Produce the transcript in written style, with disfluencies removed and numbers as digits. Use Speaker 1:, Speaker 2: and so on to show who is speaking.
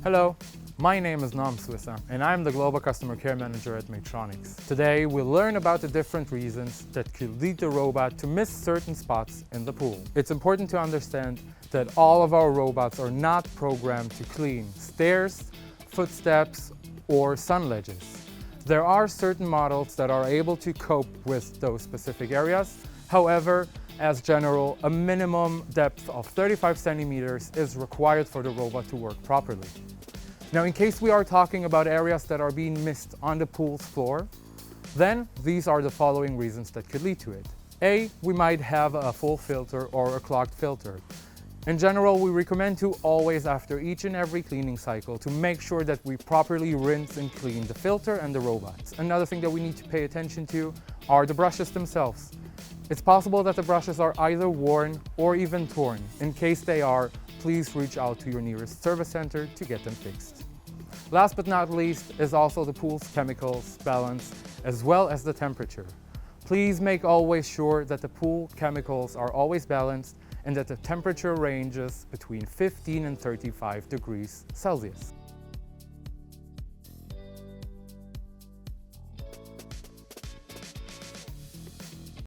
Speaker 1: Hello, my name is Noam Swissa, and I'm the Global Customer Care Manager at Maytronics. Today, we'll learn about the different reasons that could lead the robot to miss certain spots in the pool. It's important to understand that all of our robots are not programmed to clean stairs, footsteps, or sun ledges. There are certain models that are able to cope with those specific areas. However, as general, a minimum depth of 35 centimeters is required for the robot to work properly. Now, in case we are talking about areas that are being missed on the pool's floor, then these are the following reasons that could lead to it. A, we might have a full filter or a clogged filter. In general, we recommend to always, after each and every cleaning cycle, to make sure that we properly rinse and clean the filter and the robots. Another thing that we need to pay attention to are the brushes themselves. It's possible that the brushes are either worn or even torn. In case they are, please reach out to your nearest service center to get them fixed. Last but not least is also the pool's chemicals balance as well as the temperature. Please make always sure that the pool chemicals are always balanced and that the temperature ranges between 15 and 35 degrees Celsius.